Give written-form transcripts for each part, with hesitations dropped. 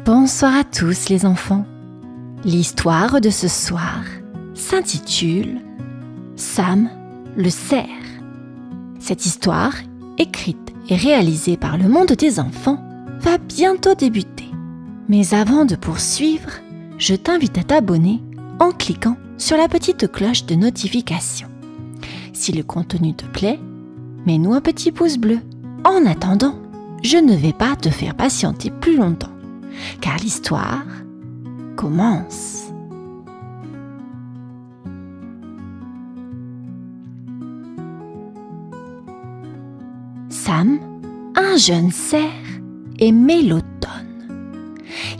Bonsoir à tous les enfants. L'histoire de ce soir s'intitule Sam le cerf. Cette histoire, écrite et réalisée par le monde des enfants, va bientôt débuter. Mais avant de poursuivre, je t'invite à t'abonner en cliquant sur la petite cloche de notification. Si le contenu te plaît, mets-nous un petit pouce bleu. En attendant, je ne vais pas te faire patienter plus longtemps, car l'histoire commence. Sam, un jeune cerf, aimait l'automne.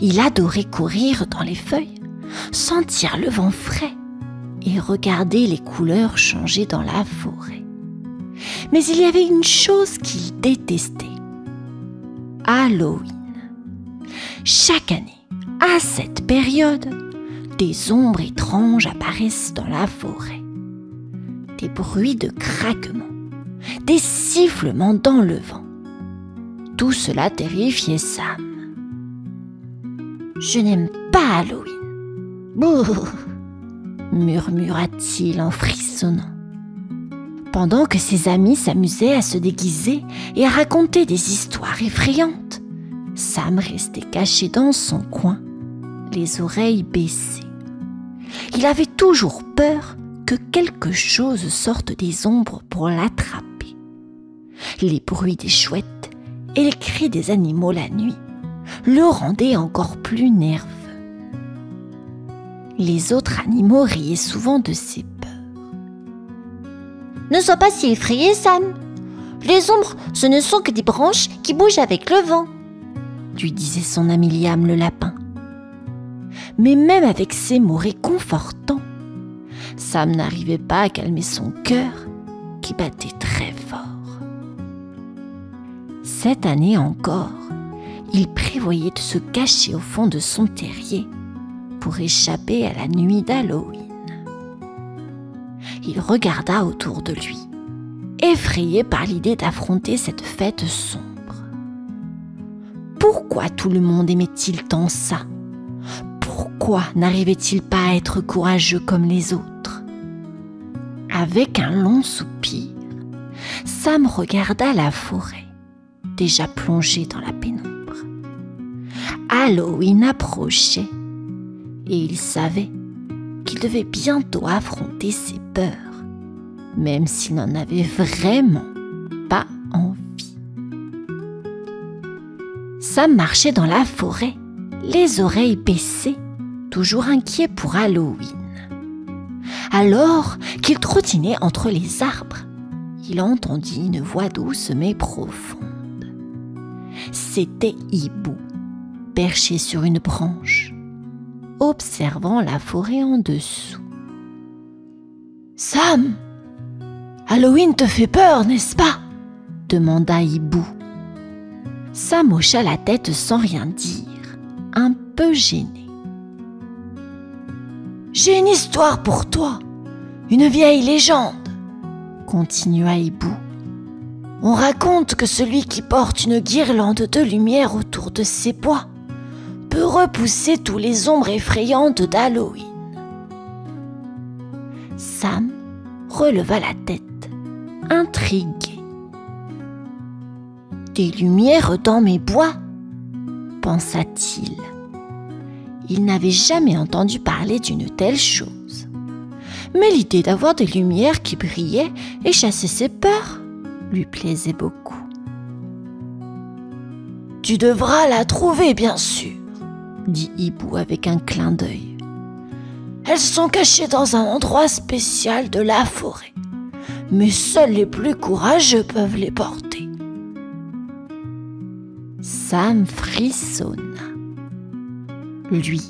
Il adorait courir dans les feuilles, sentir le vent frais et regarder les couleurs changer dans la forêt. Mais il y avait une chose qu'il détestait: Halloween. Chaque année, à cette période, des ombres étranges apparaissent dans la forêt. Des bruits de craquements, des sifflements dans le vent. Tout cela terrifiait Sam. « Je n'aime pas Halloween. Bouh !» murmura-t-il en frissonnant. Pendant que ses amis s'amusaient à se déguiser et à raconter des histoires effrayantes, Sam restait caché dans son coin, les oreilles baissées. Il avait toujours peur que quelque chose sorte des ombres pour l'attraper. Les bruits des chouettes et les cris des animaux la nuit le rendaient encore plus nerveux. Les autres animaux riaient souvent de ses peurs. « Ne sois pas si effrayé, Sam. Les ombres, ce ne sont que des branches qui bougent avec le vent, » lui disait son ami Liam le lapin. Mais même avec ces mots réconfortants, Sam n'arrivait pas à calmer son cœur qui battait très fort. Cette année encore, il prévoyait de se cacher au fond de son terrier pour échapper à la nuit d'Halloween. Il regarda autour de lui, effrayé par l'idée d'affronter cette fête sombre. Pourquoi tout le monde aimait-il tant ça? Pourquoi n'arrivait-il pas à être courageux comme les autres? Avec un long soupir, Sam regarda la forêt, déjà plongée dans la pénombre. Halloween approchait et il savait qu'il devait bientôt affronter ses peurs, même s'il n'en avait vraiment pas envie. Sam marchait dans la forêt, les oreilles baissées, toujours inquiet pour Halloween. Alors qu'il trottinait entre les arbres, il entendit une voix douce mais profonde. C'était Hibou, perché sur une branche, observant la forêt en dessous. « Sam, Halloween te fait peur, n'est-ce pas ?» demanda Hibou. Sam hocha la tête sans rien dire, un peu gêné. « J'ai une histoire pour toi, une vieille légende, » continua Hibou. « On raconte que celui qui porte une guirlande de lumière autour de ses bois peut repousser tous les ombres effrayantes d'Halloween. » Sam releva la tête, intrigué. « Des lumières dans mes bois ?» pensa-t-il. Il n'avait jamais entendu parler d'une telle chose. Mais l'idée d'avoir des lumières qui brillaient et chassaient ses peurs lui plaisait beaucoup. « Tu devras la trouver, bien sûr, » dit Hibou avec un clin d'œil. « Elles sont cachées dans un endroit spécial de la forêt, mais seuls les plus courageux peuvent les porter. » Sam frissonna. Lui,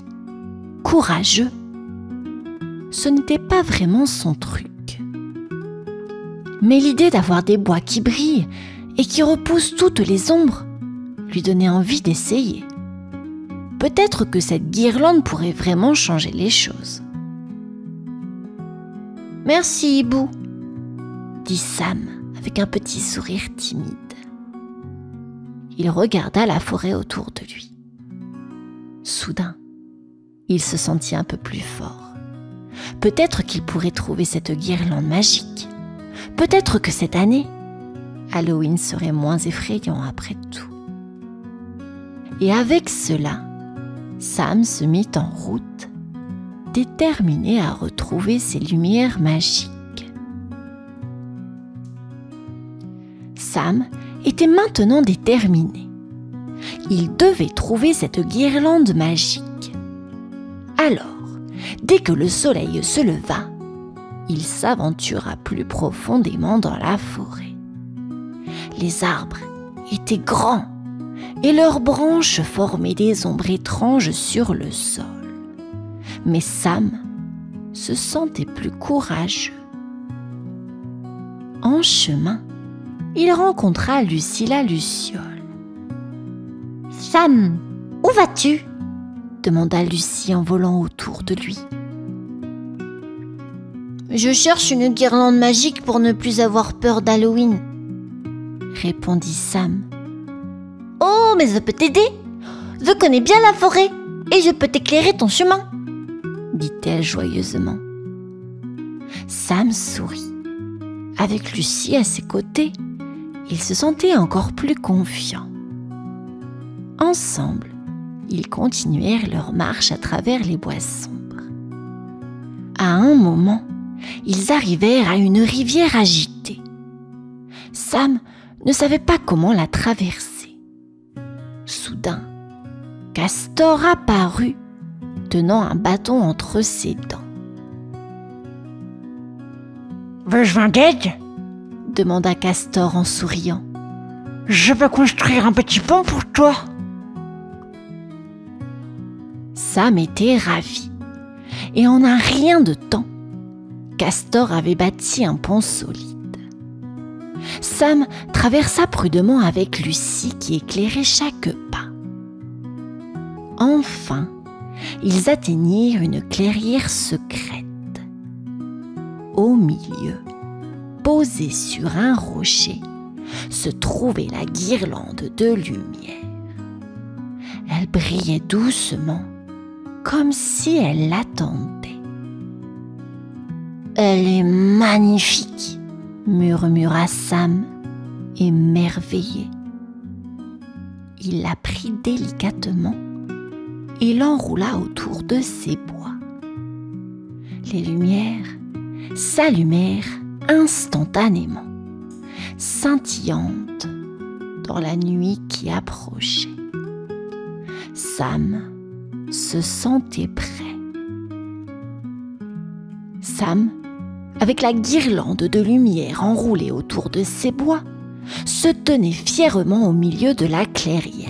courageux, ce n'était pas vraiment son truc. Mais l'idée d'avoir des bois qui brillent et qui repoussent toutes les ombres lui donnait envie d'essayer. Peut-être que cette guirlande pourrait vraiment changer les choses. « Merci, Hibou, » dit Sam avec un petit sourire timide. Il regarda la forêt autour de lui. Soudain, il se sentit un peu plus fort. Peut-être qu'il pourrait trouver cette guirlande magique. Peut-être que cette année, Halloween serait moins effrayant après tout. Et avec cela, Sam se mit en route, déterminé à retrouver ses lumières magiques. Sam était maintenant déterminé. Il devait trouver cette guirlande magique. Alors, dès que le soleil se leva, il s'aventura plus profondément dans la forêt. Les arbres étaient grands et leurs branches formaient des ombres étranges sur le sol. Mais Sam se sentait plus courageux. En chemin, il rencontra Lucie la luciole. « Sam, où vas-tu » demanda Lucie en volant autour de lui. « Je cherche une guirlande magique pour ne plus avoir peur d'Halloween, » répondit Sam. « Oh, mais je peux t'aider. Je connais bien la forêt et je peux t'éclairer ton chemin, » dit-elle joyeusement. Sam sourit. Avec Lucie à ses côtés, il se sentait encore plus confiant. Ensemble, ils continuèrent leur marche à travers les bois sombres. À un moment, ils arrivèrent à une rivière agitée. Sam ne savait pas comment la traverser. Soudain, Castor apparut, tenant un bâton entre ses dents. « Besoin d'aide » demanda Castor en souriant. « Je peux construire un petit pont pour toi. » Sam était ravi. Et en un rien de temps, Castor avait bâti un pont solide. Sam traversa prudemment avec Lucie qui éclairait chaque pas. Enfin, ils atteignirent une clairière secrète. Au milieu, posée sur un rocher, se trouvait la guirlande de lumière. Elle brillait doucement, comme si elle l'attendait. « Elle est magnifique !» murmura Sam, émerveillé. Il la prit délicatement et l'enroula autour de ses bois. Les lumières s'allumèrent instantanément, scintillantes dans la nuit qui approchait. Sam se sentait prêt. Sam, avec la guirlande de lumière enroulée autour de ses bois, se tenait fièrement au milieu de la clairière.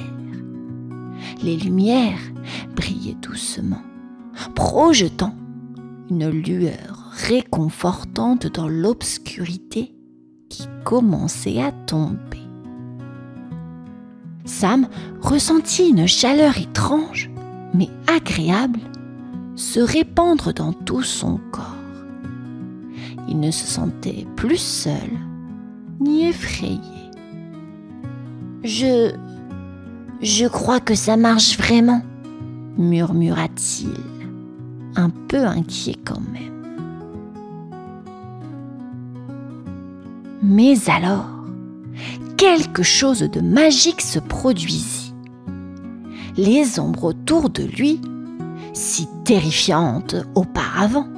Les lumières brillaient doucement, projetant une lueur réconfortante dans l'obscurité qui commençait à tomber. Sam ressentit une chaleur étrange, mais agréable, se répandre dans tout son corps. Il ne se sentait plus seul, ni effrayé. « Je crois que ça marche vraiment, » murmura-t-il, un peu inquiet quand même. Mais alors, quelque chose de magique se produisit. Les ombres autour de lui, si terrifiantes auparavant,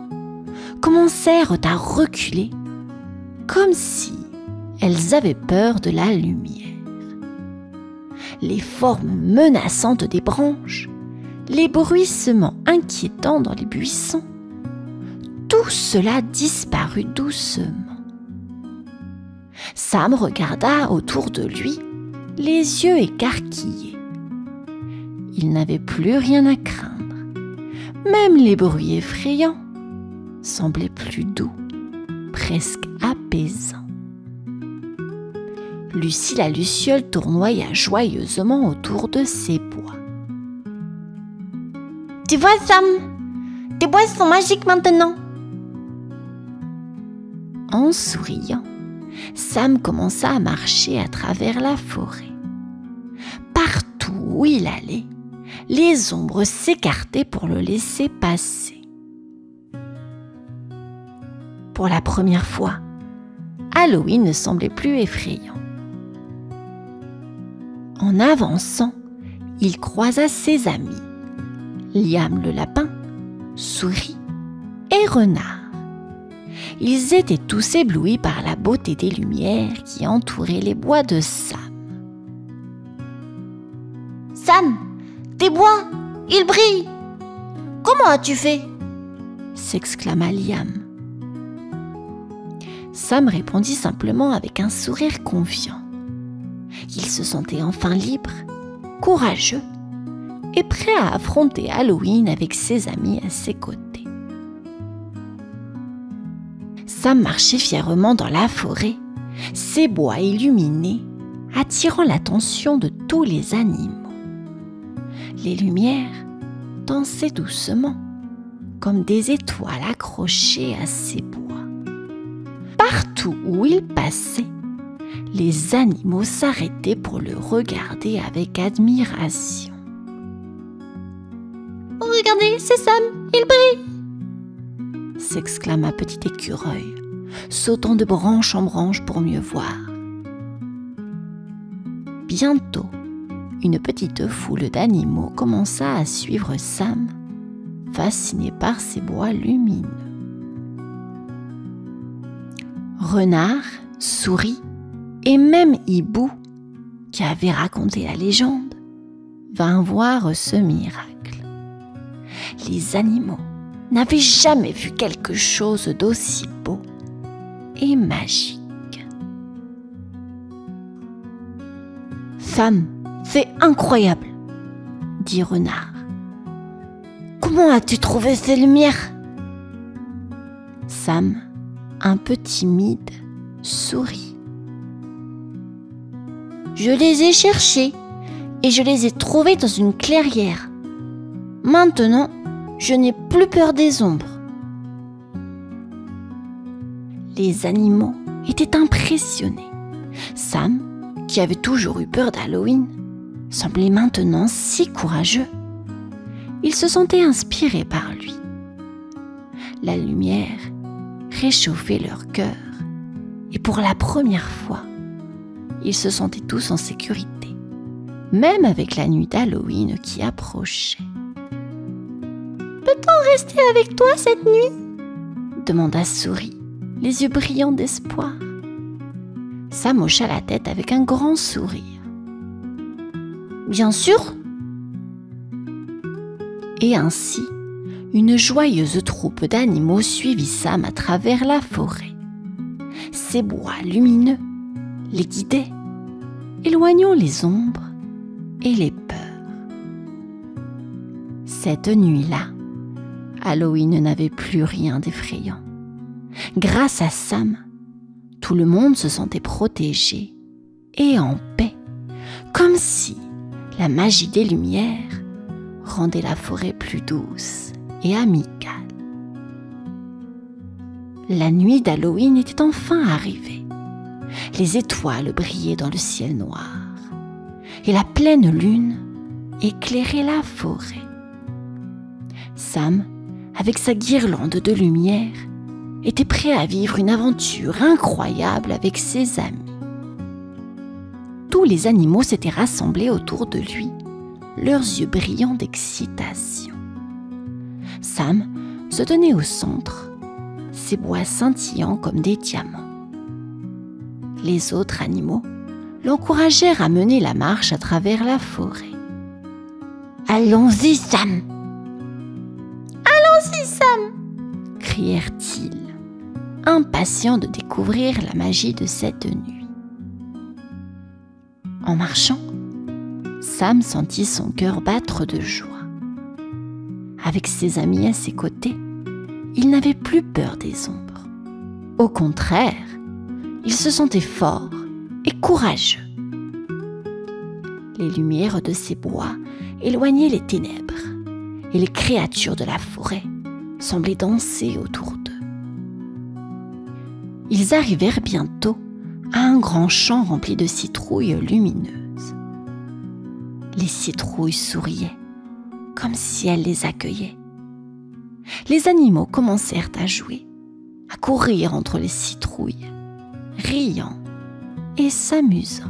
commencèrent à reculer, comme si elles avaient peur de la lumière. Les formes menaçantes des branches, les bruissements inquiétants dans les buissons, tout cela disparut doucement. Sam regarda autour de lui, les yeux écarquillés. Il n'avait plus rien à craindre. Même les bruits effrayants semblaient plus doux, presque apaisants. Lucie la luciole tournoya joyeusement autour de ses bois. « Tu vois, Sam, tes bois sont magiques maintenant !» En souriant, Sam commença à marcher à travers la forêt. Partout où il allait, les ombres s'écartaient pour le laisser passer. Pour la première fois, Halloween ne semblait plus effrayant. En avançant, il croisa ses amis, Liam le lapin, Souris et Renard. Ils étaient tous éblouis par la beauté des lumières qui entouraient les bois de Sam. « Sam, tes bois, ils brillent! Comment as-tu fait ?» s'exclama Liam. Sam répondit simplement avec un sourire confiant. Il se sentait enfin libre, courageux et prêt à affronter Halloween avec ses amis à ses côtés. Sam marchait fièrement dans la forêt, ses bois illuminés, attirant l'attention de tous les animaux. Les lumières dansaient doucement, comme des étoiles accrochées à ses bois. Partout où il passait, les animaux s'arrêtaient pour le regarder avec admiration. « Regardez, c'est Sam, il brille !» s'exclama un petit écureuil, sautant de branche en branche pour mieux voir. Bientôt, une petite foule d'animaux commença à suivre Sam, fasciné par ses bois lumineux. Renard, Souris et même Hibou, qui avait raconté la légende, vint voir ce miracle. Les animaux n'avaient jamais vu quelque chose d'aussi beau et magique. « Sam, c'est incroyable !» dit Renard. « Comment as-tu trouvé ces lumières ?» Sam, un peu timide, sourit. « Je les ai cherchées et je les ai trouvées dans une clairière. Maintenant, je n'ai plus peur des ombres. » Les animaux étaient impressionnés. Sam, qui avait toujours eu peur d'Halloween, semblait maintenant si courageux. Ils se sentaient inspirés par lui. La lumière réchauffait leur cœur et pour la première fois, ils se sentaient tous en sécurité, même avec la nuit d'Halloween qui approchait. « Peut-on rester avec toi cette nuit ?» demanda Souris, les yeux brillants d'espoir. Sam hocha la tête avec un grand sourire. « Bien sûr !» Et ainsi, une joyeuse troupe d'animaux suivit Sam à travers la forêt. Ses bois lumineux les guidaient, éloignant les ombres et les peurs. Cette nuit-là, Halloween n'avait plus rien d'effrayant. Grâce à Sam, tout le monde se sentait protégé et en paix, comme si la magie des lumières rendait la forêt plus douce et amicale. La nuit d'Halloween était enfin arrivée. Les étoiles brillaient dans le ciel noir et la pleine lune éclairait la forêt. Sam, avec sa guirlande de lumière, était prêt à vivre une aventure incroyable avec ses amis. Tous les animaux s'étaient rassemblés autour de lui, leurs yeux brillants d'excitation. Sam se tenait au centre, ses bois scintillant comme des diamants. Les autres animaux l'encouragèrent à mener la marche à travers la forêt. « Allons-y, Sam !»« Allons-y, Sam !» crièrent-ils, impatients de découvrir la magie de cette nuit. En marchant, Sam sentit son cœur battre de joie. Avec ses amis à ses côtés, il n'avait plus peur des ombres. Au contraire, il se sentait fort et courageux. Les lumières de ses bois éloignaient les ténèbres et les créatures de la forêt semblaient danser autour d'eux. Ils arrivèrent bientôt à un grand champ rempli de citrouilles lumineuses. Les citrouilles souriaient comme si elle les accueillait. Les animaux commencèrent à jouer, à courir entre les citrouilles, riant et s'amusant.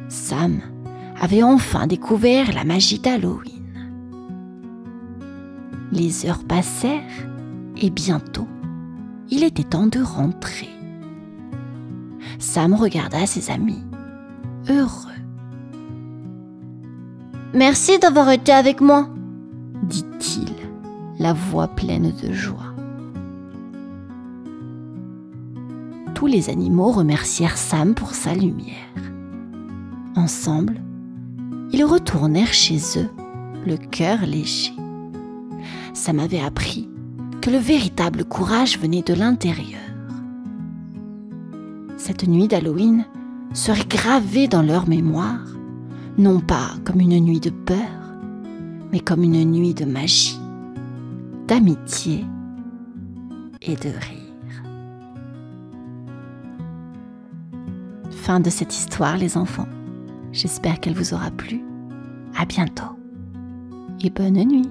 Sam avait enfin découvert la magie d'Halloween. Les heures passèrent et bientôt, il était temps de rentrer. Sam regarda ses amis, heureux. « Merci d'avoir été avec moi, » dit-il, la voix pleine de joie. Tous les animaux remercièrent Sam pour sa lumière. Ensemble, ils retournèrent chez eux, le cœur léger. Sam avait appris que le véritable courage venait de l'intérieur. Cette nuit d'Halloween serait gravée dans leur mémoire, non pas comme une nuit de peur, mais comme une nuit de magie, d'amitié et de rire. Fin de cette histoire, les enfants. J'espère qu'elle vous aura plu. À bientôt et bonne nuit.